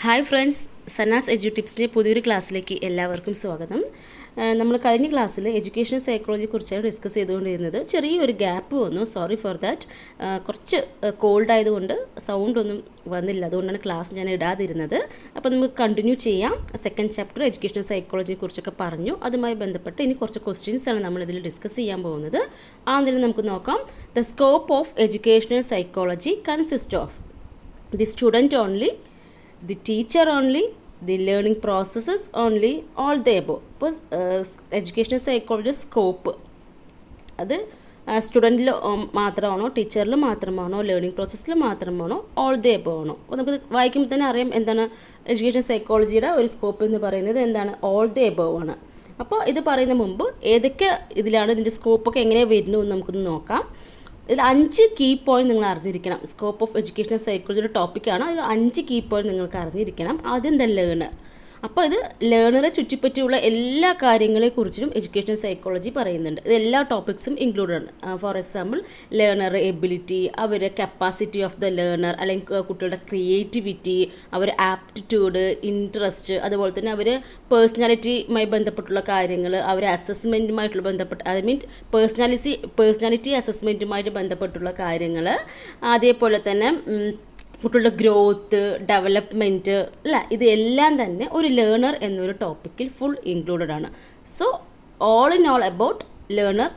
Hi friends, Sana's edu ടിപ്സിൻ്റെ പുതിയൊരു ക്ലാസ്സിലേക്ക് എല്ലാവർക്കും സ്വാഗതം. നമ്മൾ കഴിഞ്ഞ ക്ലാസ്സിൽ എഡ്യൂക്കേഷൻ സൈക്കോളജിയെക്കുറിച്ചാണ് ഡിസ്കസ് ചെയ്തുകൊണ്ടിരുന്നത്. ചെറിയൊരു ഗ്യാപ്പ് വന്നു, സോറി ഫോർ ദാറ്റ്. കുറച്ച് കോൾഡ് ആയതുകൊണ്ട് സൗണ്ടൊന്നും വന്നില്ല, അതുകൊണ്ടാണ് ക്ലാസ് ഞാൻ ഇടാതിരുന്നത്. അപ്പോൾ നമുക്ക് കണ്ടിന്യൂ ചെയ്യാം. സെക്കൻഡ് ചാപ്റ്റർ എഡ്യൂക്കേഷൻ സൈക്കോളജിയെ കുറിച്ചൊക്കെ പറഞ്ഞു. അതുമായി ബന്ധപ്പെട്ട് ഇനി കുറച്ച് ക്വസ്റ്റ്യൻസാണ് നമ്മളിതിൽ ഡിസ്കസ് ചെയ്യാൻ പോകുന്നത്. ആദ്യം നമുക്ക് നോക്കാം. The scope of educational psychology consist of the student only, the teacher only, the learning processes only, all the above. ഇപ്പോൾ എഡ്യൂക്കേഷണൽ സൈക്കോളജി സ്കോപ്പ് അത് സ്റ്റുഡൻറ്റിൽ മാത്രമാണോ, ടീച്ചറിൽ മാത്രമാണോ, ലേണിംഗ് പ്രോസസ്സിൽ മാത്രമാണോ, ഓൾ ദ എബവ് ആണോ? അപ്പോൾ നമുക്ക് വായിക്കുമ്പോൾ തന്നെ അറിയാം എന്താണ് എഡ്യൂക്കേഷൻ സൈക്കോളജിയുടെ ഒരു സ്കോപ്പ് എന്ന് പറയുന്നത്. എന്താണ്? ഓൾ ദ എബവ് ആണ്. അപ്പോൾ ഇത് പറയുന്ന മുമ്പ് ഏതൊക്കെ ഇതിലാണ് ഇതിൻ്റെ സ്കോപ്പൊക്കെ എങ്ങനെ വരുന്നു എന്ന് നമുക്കൊന്ന് നോക്കാം. ഇതിൽ 5 കീ പോയിന്റ് നിങ്ങൾ അറിഞ്ഞിരിക്കണം. സ്കോപ്പ് ഓഫ് എഡ്യൂക്കേഷണൽ സൈക്കോളജിയുടെ ടോപ്പിക്കാണ്. അതിൽ 5 കീ പോയിന്റ് നിങ്ങൾക്ക് അറിഞ്ഞിരിക്കണം. ആദ്യം ദ ലേണർ. അപ്പോൾ ഇത് ലേണറെ ചുറ്റിപ്പറ്റിയുള്ള എല്ലാ കാര്യങ്ങളെക്കുറിച്ചും എഡ്യൂക്കേഷൻ സൈക്കോളജി പറയുന്നുണ്ട്. ഇത് എല്ലാ ടോപ്പിക്സും ഇൻക്ലൂഡഡ് ആണ്. ഫോർ എക്സാമ്പിൾ ലേണർ എബിലിറ്റി, അവരുടെ കപ്പാസിറ്റി ഓഫ് ദ ലേണർ, അല്ലെങ്കിൽ കുട്ടികളുടെ ക്രിയേറ്റിവിറ്റി, അവർ ആപ്റ്റിറ്റ്യൂഡ്, ഇൻട്രസ്റ്റ്, അതുപോലെ തന്നെ അവർ പേഴ്സണാലിറ്റിയുമായി ബന്ധപ്പെട്ടുള്ള കാര്യങ്ങൾ, അവർ അസസ്മെൻറ്റുമായിട്ടുള്ള ബന്ധപ്പെട്ട് പേഴ്സണാലിറ്റി അസസ്മെൻറ്റുമായിട്ട് ബന്ധപ്പെട്ടുള്ള കാര്യങ്ങൾ, അതേപോലെ തന്നെ കുട്ടികളുടെ ഗ്രോത്ത്, ഡെവലപ്മെൻറ്റ് അല്ല, ഇത് എല്ലാം തന്നെ ഒരു ലേണർ എന്നൊരു ടോപ്പിക്കിൽ ഫുൾ ഇൻക്ലൂഡഡ് ആണ്. So all in all about learner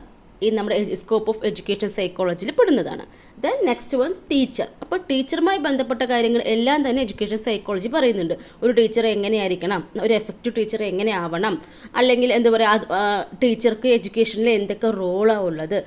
ഈ നമ്മുടെ സ്കോപ്പ് ഓഫ് എഡ്യൂക്കേഷൻ സൈക്കോളജിയിൽ പെടുന്നതാണ്. Then next one teacher. അപ്പോൾ ടീച്ചറുമായി ബന്ധപ്പെട്ട കാര്യങ്ങൾ എല്ലാം തന്നെ എഡ്യൂക്കേഷൻ സൈക്കോളജി പറയുന്നുണ്ട്. ഒരു ടീച്ചർ എങ്ങനെയായിരിക്കണം, ഒരു എഫക്റ്റീവ് ടീച്ചർ എങ്ങനെ ആവണം, അല്ലെങ്കിൽ എന്താ പറയുക, ടീച്ചർക്ക് എഡ്യൂക്കേഷനിൽ എന്തൊക്കെ റോളാണ് ഉള്ളത്,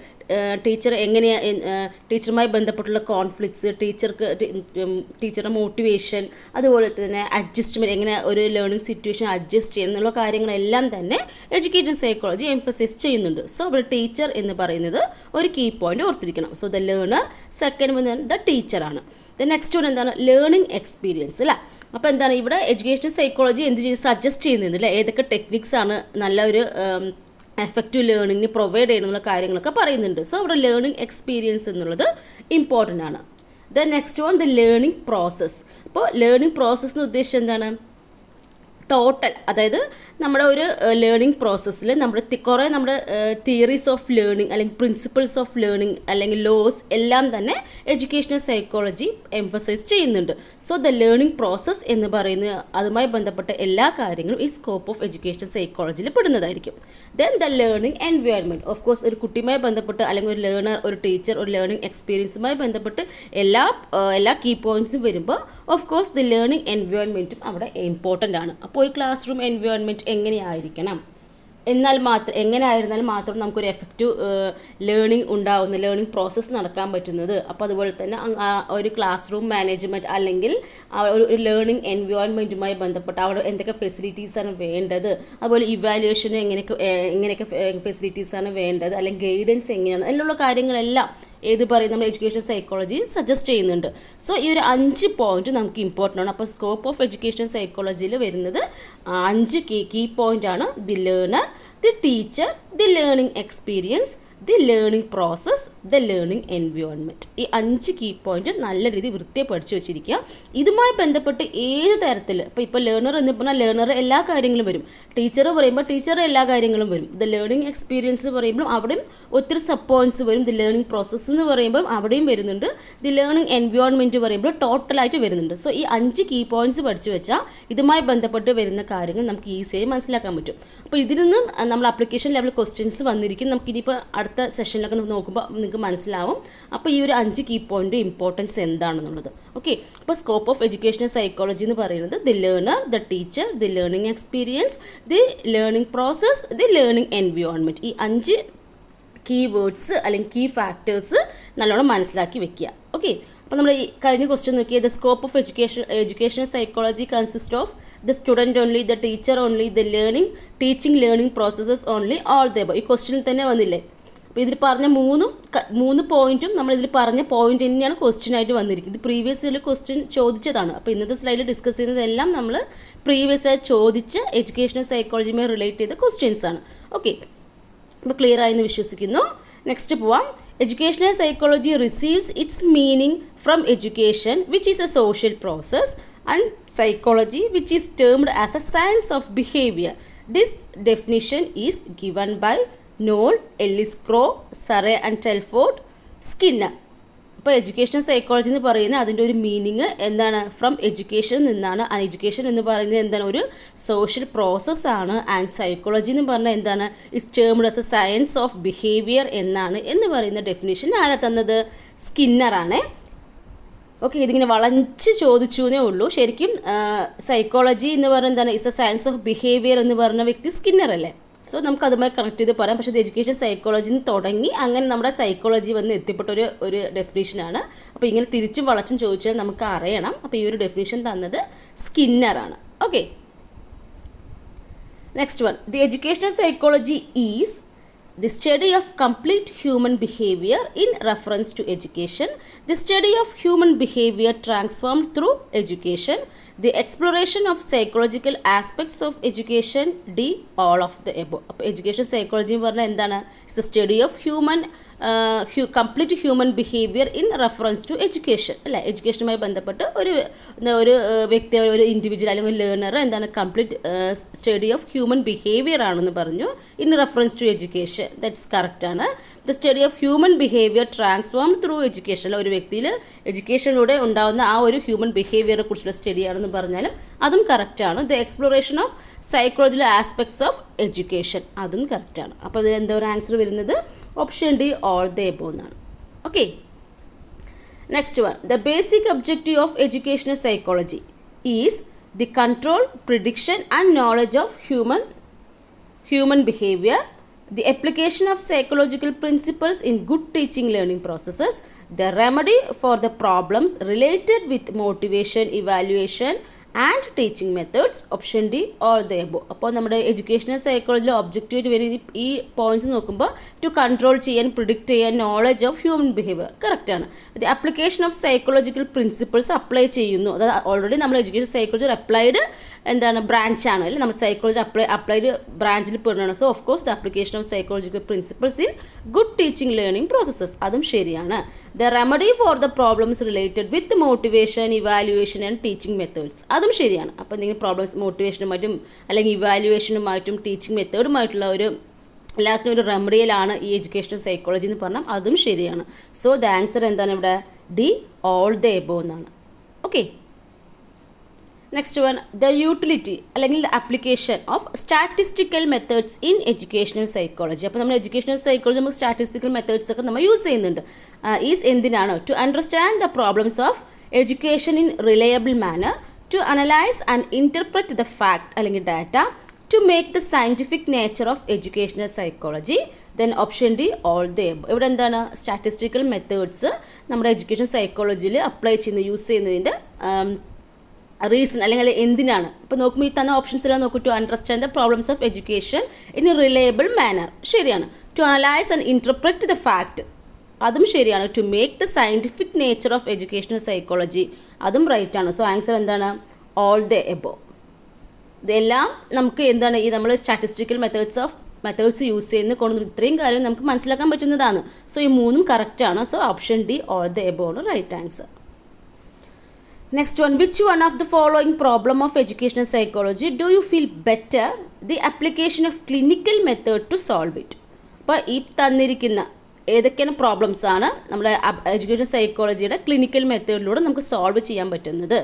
ടീച്ചർ എങ്ങനെയാണ്, ടീച്ചറുമായി ബന്ധപ്പെട്ടുള്ള കോൺഫ്ലിക്ട്സ്, ടീച്ചറുടെ മോട്ടിവേഷൻ, അതുപോലെ തന്നെ അഡ്ജസ്റ്റ്മെൻറ്റ്, എങ്ങനെ ഒരു ലേണിംഗ് സിറ്റുവേഷൻ അഡ്ജസ്റ്റ് ചെയ്യുക എന്നുള്ള കാര്യങ്ങളെല്ലാം തന്നെ എഡ്യൂക്കേഷൻ സൈക്കോളജി എംഫസൈസ് ചെയ്യുന്നുണ്ട്. സോ ഇവിടെ ടീച്ചർ എന്ന് പറയുന്നത് ഒരു കീ പോയിന്റ് ഓർത്തിരിക്കണം. So the learner, second one the ടീച്ചറാണ്. ദ നെക്സ്റ്റ് വൺ എന്താണ്? ലേണിംഗ് എക്സ്പീരിയൻസ് അല്ലേ. അപ്പോൾ എന്താണ് ഇവിടെ എഡ്യൂക്കേഷൻ സൈക്കോളജി എന്ത് ചെയ്ത് സജസ്റ്റ് ചെയ്യുന്നുണ്ട് അല്ലേ, ഏതൊക്കെ ടെക്നിക്സ് ആണ് നല്ലൊരു എഫക്റ്റീവ് ലേണിങ്ങിന് പ്രൊവൈഡ് ചെയ്യുന്നുള്ള കാര്യങ്ങളൊക്കെ പറയുന്നുണ്ട്. സോ അവിടെ ലേണിംഗ് എക്സ്പീരിയൻസ് എന്നുള്ളത് ഇമ്പോർട്ടൻ്റ് ആണ്. Then next one the learning process. അപ്പോൾ ലേണിംഗ് പ്രോസസ്സ് എന്ന് ഉദ്ദേശിച്ചത് എന്താണ്? ടോട്ടൽ, അതായത് നമ്മുടെ ഒരു ലേണിംഗ് പ്രോസസ്സിൽ കുറേ നമ്മുടെ തിയറീസ് ഓഫ് ലേണിംഗ് അല്ലെങ്കിൽ പ്രിൻസിപ്പിൾസ് ഓഫ് ലേണിംഗ് അല്ലെങ്കിൽ ലോസ് എല്ലാം തന്നെ എഡ്യൂക്കേഷണൽ സൈക്കോളജി എംഫസൈസ് ചെയ്യുന്നുണ്ട്. സോ ദ ലേണിംഗ് പ്രോസസ്സ് എന്ന് പറയുന്ന അതുമായി ബന്ധപ്പെട്ട എല്ലാ കാര്യങ്ങളും ഈ സ്കോപ്പ് ഓഫ് എഡ്യൂക്കേഷൻ സൈക്കോളജിയിൽ പെടുന്നതായിരിക്കും. Then the learning environment. Of course ഒരു കുട്ടിയുമായി ബന്ധപ്പെട്ട് അല്ലെങ്കിൽ ഒരു ലേണർ, ഒരു ടീച്ചർ, ഒരു ലേണിംഗ് എക്സ്പീരിയൻസുമായി ബന്ധപ്പെട്ട് എല്ലാ കീ പോയിൻറ്റ്സും വരുമ്പോൾ ഓഫ് കോഴ്സ് ദി ലേണിംഗ് എൻവയോൺമെൻറ്റും അവിടെ ഇമ്പോർട്ടൻ്റ് ആണ്. അപ്പോൾ ഒരു ക്ലാസ് റൂം എൻവയോൺമെൻറ്റ് എങ്ങനെയായിരിക്കണം, എങ്ങനെ ആയിരുന്നാലും മാത്രം നമുക്കൊരു എഫക്റ്റീവ് ലേണിംഗ് പ്രോസസ്സ് നടക്കാൻ പറ്റുന്നത്. അപ്പോൾ അതുപോലെ തന്നെ ഒരു ക്ലാസ് റൂം മാനേജ്മെൻറ്റ് അല്ലെങ്കിൽ ഒരു ലേണിംഗ് എൻവയോൺമെൻറ്റുമായി ബന്ധപ്പെട്ട് അവിടെ എന്തൊക്കെ ഫെസിലിറ്റീസാണ് വേണ്ടത്, അതുപോലെ ഇവാലുവേഷന് എങ്ങനെയൊക്കെ ഫെസിലിറ്റീസാണ് വേണ്ടത്, അല്ലെങ്കിൽ ഗൈഡൻസ് എങ്ങനെയാണ്, അതിലുള്ള കാര്യങ്ങളെല്ലാം ഏത് പറയും നമ്മൾ എഡ്യൂക്കേഷൻ സൈക്കോളജി സജസ്റ്റ് ചെയ്യുന്നുണ്ട്. സോ ഈ ഒരു 5 പോയിന്റ് നമുക്ക് ഇമ്പോർട്ടൻ്റ് ആണ്. അപ്പോൾ സ്കോപ്പ് ഓഫ് എഡ്യൂക്കേഷൻ സൈക്കോളജിയിൽ വരുന്നത് 5 കീ പോയിന്റ് ആണ്. The learner, the teacher, the learning experience, the learning process, the learning environment. ഈ 5 കീ പോയിന്റ് നല്ല രീതിയിൽ വൃത്തിയെ പഠിച്ചു വെച്ചിരിക്കുക. ഇതുമായി ബന്ധപ്പെട്ട് ഏത് തരത്തിൽ ഇപ്പോൾ ലേണർ എന്ന് പറഞ്ഞാൽ ലേണർ എല്ലാ കാര്യങ്ങളും വരും, ടീച്ചർ പറയുമ്പോൾ ടീച്ചർ എല്ലാ കാര്യങ്ങളും വരും, ദ ലേണിംഗ് എക്സ്പീരിയൻസ് പറയുമ്പോൾ അവിടെയും ഒത്തിരി സബ് പോയിന്റ്സ് വരും, ദി ലേണിംഗ് പ്രോസസ്സ് എന്ന് പറയുമ്പോൾ അവിടെയും വരുന്നുണ്ട്, ദി ലേണിംഗ് എൻവയോൺമെൻറ്റ് പറയുമ്പോൾ ടോട്ടലായിട്ട് വരുന്നുണ്ട്. സോ ഈ 5 കീ പോയിന്റ്സ് പഠിച്ചു വെച്ചാൽ ഇതുമായി ബന്ധപ്പെട്ട് വരുന്ന കാര്യങ്ങൾ നമുക്ക് ഈസിയായി മനസ്സിലാക്കാൻ പറ്റും. അപ്പോൾ ഇതിൽ നിന്നും നമ്മൾ ആപ്ലിക്കേഷൻ ലെവൽ ക്വസ്റ്റ്യൻസ് വന്നിരിക്കും. നമുക്കിനിയിപ്പോൾ അടുത്ത സെഷനിലൊക്കെ നോക്കുമ്പോൾ നിങ്ങൾക്ക് മനസ്സിലാവും. അപ്പോൾ ഈ ഒരു 5 കീ പോയിന്റ് ഇമ്പോർട്ടൻസ് എന്താണെന്നുള്ളത്. ഓക്കെ, അപ്പോൾ സ്കോപ്പ് ഓഫ് എഡ്യൂക്കേഷണൽ സൈക്കോളജി എന്ന് പറയുന്നത് the learner, the teacher, the learning experience, the learning process, the learning environment. ഈ 5 കീ വേർഡ്സ് അല്ലെങ്കിൽ കീ ഫാക്ടേഴ്സ് നല്ലോണം മനസ്സിലാക്കി വെക്കുക. ഓക്കെ, അപ്പോൾ നമ്മൾ ഈ കഴിഞ്ഞ ക്വസ്റ്റ്യൻ നോക്കിയാൽ the scope of educational psychology consist of the student only, the teacher only, the teaching learning processes only, all the above. ഈ ക്വസ്റ്റ്യനിൽ തന്നെ വന്നില്ലേ? അപ്പോൾ ഇതിൽ പറഞ്ഞ മൂന്ന് പോയിന്റും നമ്മളിതിൽ പറഞ്ഞ പോയിന്റ് തന്നെയാണ് ക്വസ്റ്റ്യൻ ആയിട്ട് വന്നിരിക്കുന്നത്. ഇത് പ്രീവിയസ് ഇയറിൽ ക്വസ്റ്റ്യൻ ചോദിച്ചതാണ്. അപ്പോൾ ഇന്നത്തെ സ്ലൈഡിൽ ഡിസ്കസ് ചെയ്യുന്നതെല്ലാം നമ്മൾ പ്രീവിയസ് ആയി ചോദിച്ച എഡ്യൂക്കേഷണൽ സൈക്കോളജിയുമായി റിലേറ്റ് ചെയ്ത ക്വസ്റ്റ്യൻസ് ആണ്. ഓക്കെ, അപ്പോൾ ക്ലിയർ ആയെന്ന് വിശ്വസിക്കുന്നു. നെക്സ്റ്റ് പോവാം. Educational psychology receives it's meaning from education which is A social process and psychology, which is termed as a science of behavior. This definition is given by Knoll, Ellis Crow, Surrey and Telford, Skinner. ഇപ്പോൾ education psychology എന്ന് പറയുന്നത് അതിൻ്റെ ഒരു meaning എന്താണ്? From education നിന്നാണ്. ആ education എന്ന് പറയുന്നത് എന്താണ്? ഒരു സോഷ്യൽ പ്രോസസ്സാണ്. ആൻഡ് സൈക്കോളജി എന്ന് പറഞ്ഞാൽ എന്താണ്? Is termed as A science of behaviour എന്നാണ് എന്ന് പറയുന്ന ഡെഫിനേഷൻ ആരാ തന്നത്? സ്കിന്നറാണ്. ഓക്കെ, ഇതിങ്ങനെ വളച്ച് ചോദിച്ചു എന്നേ ഉള്ളൂ. ശരിക്കും സൈക്കോളജി എന്ന് പറയുന്നത് എന്താണ്? Is A science of behaviour എന്ന് പറഞ്ഞ വ്യക്തി സ്കിന്നർ അല്ലേ? സോ നമുക്ക് അതുമായി കണക്ട് ചെയ്ത് പറയാം. പക്ഷേ ഇത് എഡ്യൂക്കേഷൻ സൈക്കോളജിയിൽ നിന്ന് തുടങ്ങി അങ്ങനെ നമ്മുടെ സൈക്കോളജി വന്ന് എത്തിപ്പെട്ട ഒരു ഡെഫിനേഷനാണ്. അപ്പോൾ ഇങ്ങനെ തിരിച്ചും വളച്ചും ചോദിച്ചാൽ നമുക്ക് അറിയണം. അപ്പോൾ ഈ ഒരു ഡെഫിനേഷൻ തന്നത് സ്കിന്നറാണ്. Okay, next one. The educational psychology is the study of complete human behavior in reference to education, the study of human behavior transformed through education, the exploration of psychological aspects of education, D, all of the above. അപ്പോൾ education psychology എന്ന് പറഞ്ഞാൽ എന്താണ്? It's the study of complete human behaviour in reference to education അല്ലേ? എഡ്യൂക്കേഷനുമായി ബന്ധപ്പെട്ട് ഒരു വ്യക്തി, ഒരു ഇൻഡിവിജ്വൽ അല്ലെങ്കിൽ ഒരു ലേണർ എന്താണ്? Complete study of human behaviour ആണെന്ന് പറഞ്ഞു. In reference to education, that's കറക്റ്റാണ്. The study of human behaviour transform through education, ഒരു വ്യക്തിയിൽ എഡ്യൂക്കേഷനിലൂടെ ഉണ്ടാകുന്ന ആ ഒരു ഹ്യൂമൻ ബിഹേവിയറെ കുറിച്ചുള്ള സ്റ്റഡിയാണെന്ന് പറഞ്ഞാലും അതും കറക്റ്റാണ്. The exploration of psychological aspects of education, അതും കറക്റ്റാണ്. അപ്പോൾ ഇത് എന്താ ഒരു ആൻസർ വരുന്നത്? Option D, all the above എന്നാണ്. Okay, next one. The basic objective of educational psychology is the control, prediction and knowledge of human behavior, the application of psychological principles in good teaching learning processes, the remedy for the problems related with motivation, evaluation and teaching methods. Option D, all the above. അപ്പോൾ നമ്മുടെ educational സൈക്കോളജിയിലെ ഒബ്ജക്റ്റീവായിട്ട് വരുന്ന ഈ points നോക്കുമ്പോൾ to control ചെയ്യാൻ, predict ചെയ്യാൻ, knowledge of human behaviour കറക്റ്റാണ്. The application of psychological principles apply ചെയ്യുന്നു. അത് ഓൾറെഡി നമ്മൾ എഡ്യൂക്കേഷൻ സൈക്കോളജി അപ്ലൈഡ് എന്താണ്? ബ്രാഞ്ചാണ് അല്ലേ? നമ്മൾ സൈക്കോളജി അപ്ലൈഡ് ബ്രാഞ്ചിൽ പെടുന്നതാണ്. So of course the application of psychological principles in good teaching learning processes, അതും ശരിയാണ്. The remedy for the problems related with motivation, evaluation and teaching methods, അതും ശരിയാണ്. അപ്പോൾ എന്തെങ്കിലും പ്രോബ്ലംസ് മോട്ടിവേഷനുമായിട്ടും അല്ലെങ്കിൽ ഇവാലുവേഷനുമായിട്ടും ടീച്ചിങ് മെത്തേഡുമായിട്ടുള്ള ഒരു എല്ലാത്തിനും ഒരു റെമഡിയിലാണ് ഈ എഡ്യൂക്കേഷണൽ സൈക്കോളജി എന്ന് പറഞ്ഞാൽ അതും ശരിയാണ്. സോ ദ ആൻസർ എന്താണ് ഇവിടെ? ഡി, ഓൾ ദ എബോവ് എന്നാണ്. Okay, next one. The utility അല്ലെങ്കിൽ the application of statistical methods in educational psychology. അപ്പോൾ നമ്മൾ എഡ്യൂക്കേഷണൽ സൈക്കോളജി നമുക്ക് സ്റ്റാറ്റിസ്റ്റിക്കൽ മെത്തേഡ്സ് ഒക്കെ നമ്മൾ യൂസ് ചെയ്യുന്നുണ്ട്. ഈസ് എന്തിനാണ്? To understand the problems of education in reliable manner, to analyse and interpret the fact അല്ലെങ്കിൽ data, to make the scientific nature of educational psychology. Then option D, all the above. ഇവിടെ എന്താണ്? Statistical methods നമ്മുടെ education സൈക്കോളജിയിൽ apply ചെയ്യുന്ന use ചെയ്യുന്നതിൻ്റെ reason അല്ലെങ്കിൽ എന്തിനാണ്? ഇപ്പോൾ നോക്കുമ്പോൾ ഈ തന്ന ഓപ്ഷൻസ് എല്ലാം നോക്കൂ. To understand the problems of education in a reliable manner, ശരിയാണ്. To analyse and interpret the fact, അതും ശരിയാണ്. To make the scientific nature of educational psychology, അതും റൈറ്റ് ആണ്. സോ ആൻസർ എന്താണ്? All the above. ഇതെല്ലാം നമുക്ക് എന്താണ് ഈ നമ്മൾ സ്റ്റാറ്റിസ്റ്റിക്കൽ മെത്തേഡ്സ് യൂസ് ചെയ്യുന്ന കൊണ്ട് ഇത്രയും കാര്യം നമുക്ക് മനസ്സിലാക്കാൻ പറ്റുന്നതാണ്. സോ ഈ മൂന്നും കറക്റ്റാണ്. So option D, all the above ആണ് right answer. Next one. Which one of the following problem of educational psychology do you feel better the application of clinical method to solve it? അപ്പോൾ ഈ തന്നിരിക്കുന്ന ഏതൊക്കെയാണ് problems ആണ് നമ്മുടെ education സൈക്കോളജിയുടെ clinical മെത്തേഡിലൂടെ നമുക്ക് solve ചെയ്യാൻ പറ്റുന്നത്?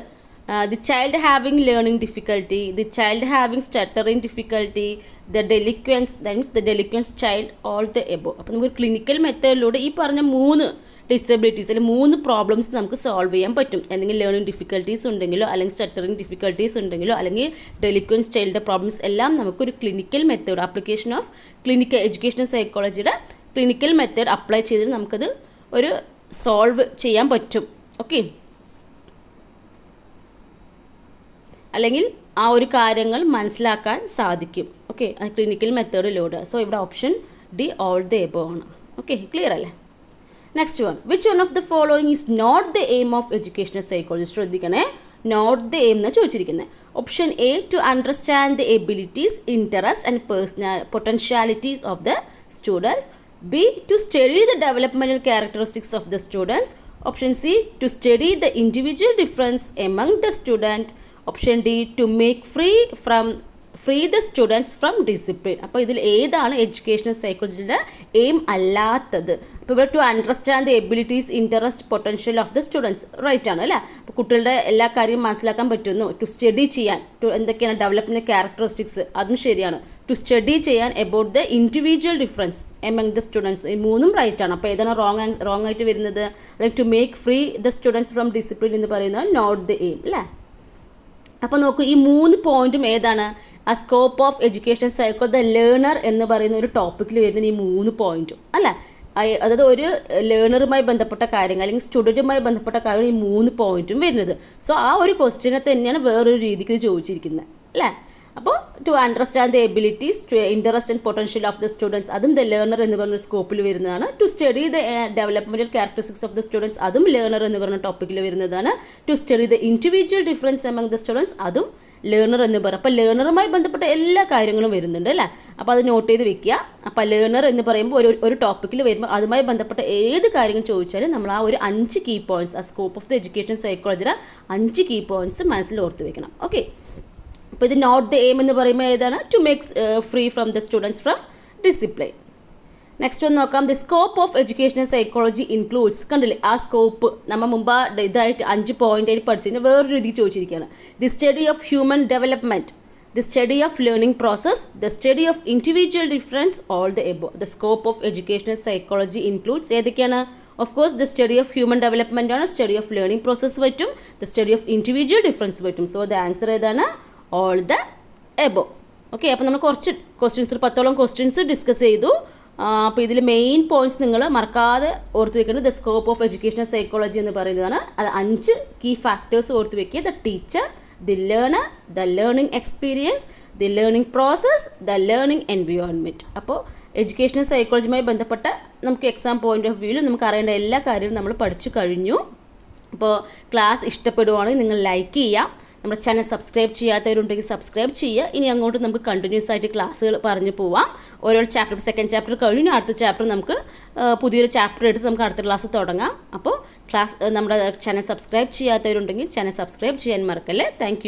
The child having learning difficulty, the child having stuttering difficulty, the delinquents, that means the delinquents child, all the above. അപ്പോൾ നമുക്ക് ക്ലിനിക്കൽ മെത്തേഡിലൂടെ ഈ പറഞ്ഞ 3 ഡിസബിലിറ്റീസ് അല്ലെങ്കിൽ 3 പ്രോബ്ലംസ് നമുക്ക് സോൾവ് ചെയ്യാൻ പറ്റും. എന്തെങ്കിലും ലേണിംഗ് ഡിഫിക്കൽട്ടീസ് ഉണ്ടെങ്കിലോ അല്ലെങ്കിൽ സ്റ്റട്ടറിങ് ഡിഫിക്കൽട്ടീസ് ഉണ്ടെങ്കിലോ അല്ലെങ്കിൽ ഡെലിക്വൻസ് ചൈൽഡിൻ്റെ പ്രോബ്ലംസ് എല്ലാം നമുക്കൊരു clinical method, application of clinical education സൈക്കോളജിയുടെ ക്ലിനിക്കൽ മെത്തേഡ് അപ്ലൈ ചെയ്തിട്ട് നമുക്കത് ഒരു സോൾവ് ചെയ്യാൻ പറ്റും. ഓക്കെ, അല്ലെങ്കിൽ ആ ഒരു കാര്യങ്ങൾ മനസ്സിലാക്കാൻ സാധിക്കും. ഓക്കെ, ക്ലിനിക്കൽ മെത്തേഡിലൂടെ. സോ ഇവിടെ option D, all the above ആണ്. ഓക്കെ, ക്ലിയർ അല്ലേ? Next one. Which one of the following is not the aim of educational psychology? ശ്രദ്ധിക്കണേ, നോട്ട് ദ എയിം എന്ന് ചോദിച്ചിരിക്കുന്നത്. Option A, to understand the abilities, interest and potentialities of the students. B, to study the developmental characteristics of the students. Option C to study the individual difference among the student. Option D to make free the students from discipline. അപ്പോൾ ഇതിൽ ഏതാണ് educational സൈക്കോളജിയുടെ aim അല്ലാത്തത്? അപ്പോൾ ഇവിടെ to understand the abilities, interest, potential of the students right ആണ് അല്ലേ. അപ്പോൾ കുട്ടികളുടെ എല്ലാ കാര്യവും മനസ്സിലാക്കാൻ പറ്റുന്നു. ടു സ്റ്റഡി ചെയ്യാൻ, എന്തൊക്കെയാണ് ഡെവലപ്മെൻറ്റ് ക്യാരക്ടറിസ്റ്റിക്സ്, അതും ശരിയാണ്. ടു സ്റ്റഡി ചെയ്യാൻ about the individual difference among the students, ഈ മൂന്നും റൈറ്റ് ആണ്. അപ്പോൾ ഏതാണ് റോങ് ആയിട്ട് വരുന്നത്? അല്ലെങ്കിൽ to make free the students from discipline എന്ന് പറയുന്നത് നോട്ട് ദ എയിം അല്ലേ. അപ്പോൾ നോക്കൂ, ഈ 3 പോയിന്റും ഏതാണ്? ആ scope of education psychology the learner എന്ന് പറയുന്ന ഒരു ടോപ്പിക്കിൽ വരുന്ന ഈ 3 പോയിന്റും അല്ല. അതായത് ഒരു ലേണറുമായി ബന്ധപ്പെട്ട കാര്യങ്ങൾ അല്ലെങ്കിൽ സ്റ്റുഡൻറ്റുമായി ബന്ധപ്പെട്ട കാര്യം ഈ 3 പോയിന്റും വരുന്നത്. സോ ആ ഒരു ക്വസ്റ്റ്യനെ തന്നെയാണ് വേറൊരു രീതിക്ക് ചോദിച്ചിരിക്കുന്നത് അല്ലേ. അപ്പോൾ to understand the abilities, to interest and potential of the students, അതും ദ ലേണർ എന്ന് പറയുന്ന സ്കോപ്പിൽ വരുന്നതാണ്. To study the developmental characteristics of the students, അതും ലേണർ എന്ന് പറയുന്ന ടോപ്പിക്കിൽ വരുന്നതാണ്. To study the individual difference among the students, അതും ലേണർ എന്ന് പറയും. അപ്പോൾ ലേണറുമായി ബന്ധപ്പെട്ട എല്ലാ കാര്യങ്ങളും വരുന്നുണ്ട് അല്ലേ. അപ്പോൾ അത് നോട്ട് ചെയ്ത് വെക്കുക. അപ്പോൾ ലേണർ എന്ന് പറയുമ്പോൾ ഒരു ടോപ്പിക്കിൽ വരുമ്പോൾ അതുമായി ബന്ധപ്പെട്ട ഏത് കാര്യങ്ങൾ ചോദിച്ചാലും നമ്മൾ ആ ഒരു 5 കീ പോയിന്റ്സ്, ആ സ്കോപ്പ് ഓഫ് ദ എഡ്യൂക്കേഷൻ സൈക്കോളജിയുടെ 5 കീ പോയിന്റ്സ് മനസ്സിൽ ഓർത്ത് വെക്കണം. ഓക്കെ. അപ്പോൾ ഇത് നോട്ട് ദ എയിം എന്ന് പറയുമ്പോൾ ഏതാണ്? To make free from the students from discipline. Next ഒന്ന് നോക്കാം. The scope of educational psychology includes. കണ്ടില്ലേ ആ സ്കോപ്പ് നമ്മൾ മുമ്പ് ഇതായിട്ട് 5 പോയിന്റായിട്ട് പഠിച്ചതിന് വേറൊരു രീതിക്ക് ചോദിച്ചിരിക്കുകയാണ്. The study of human development, the study of learning process, the study of individual difference, all the above. The scope of educational psychology includes ഏതൊക്കെയാണ്? Of course the study of human development ആണ്, study of learning process പറ്റും, the study of individual difference പറ്റും. So the answer ഏതാണ്? All the above. Okay. അപ്പോൾ നമ്മൾ കുറച്ച് questions, 10ഓളം questions discuss ചെയ്തു. അപ്പോൾ ഇതിൽ മെയിൻ പോയിന്റ്സ് നിങ്ങൾ മറക്കാതെ ഓർത്ത് വെക്കേണ്ടത് the scope of educational psychology എന്ന് പറയുന്നതാണ്. അത് 5 കീ ഫാക്ടേഴ്സ് ഓർത്ത് വെക്കുക. The teacher, the learner, the learning experience, the learning process, the learning environment. അപ്പോൾ എഡ്യൂക്കേഷണൽ സൈക്കോളജിയുമായി ബന്ധപ്പെട്ട നമുക്ക് എക്സാം പോയിന്റ് ഓഫ് വ്യൂവിൽ നമുക്ക് അറിയേണ്ട എല്ലാ കാര്യവും നമ്മൾ പഠിച്ചു കഴിഞ്ഞു. അപ്പോൾ ക്ലാസ് ഇഷ്ടപ്പെടുവാണെങ്കിൽ നിങ്ങൾ ലൈക്ക് ചെയ്യുക. നമ്മുടെ ചാനൽ സബ്സ്ക്രൈബ് ചെയ്യാത്തവരുണ്ടെങ്കിൽ സബ്സ്ക്രൈബ് ചെയ്യുക. ഇനി അങ്ങോട്ട് നമുക്ക് കണ്ടിന്യൂസ് ആയിട്ട് ക്ലാസ്സുകൾ പറഞ്ഞു പോവാം. ഓരോ ചാപ്റ്റർ, സെക്കൻഡ് ചാപ്റ്റർ കഴിഞ്ഞു അടുത്ത ചാപ്റ്റർ നമുക്ക് പുതിയൊരു ചാപ്റ്റർ എടുത്ത് നമുക്ക് അടുത്ത ക്ലാസ് തുടങ്ങാം. അപ്പോൾ നമ്മുടെ ചാനൽ സബ്സ്ക്രൈബ് ചെയ്യാത്തവരുണ്ടെങ്കിൽ ചാനൽ സബ്സ്ക്രൈബ് ചെയ്യാൻ മറക്കല്ലേ. താങ്ക്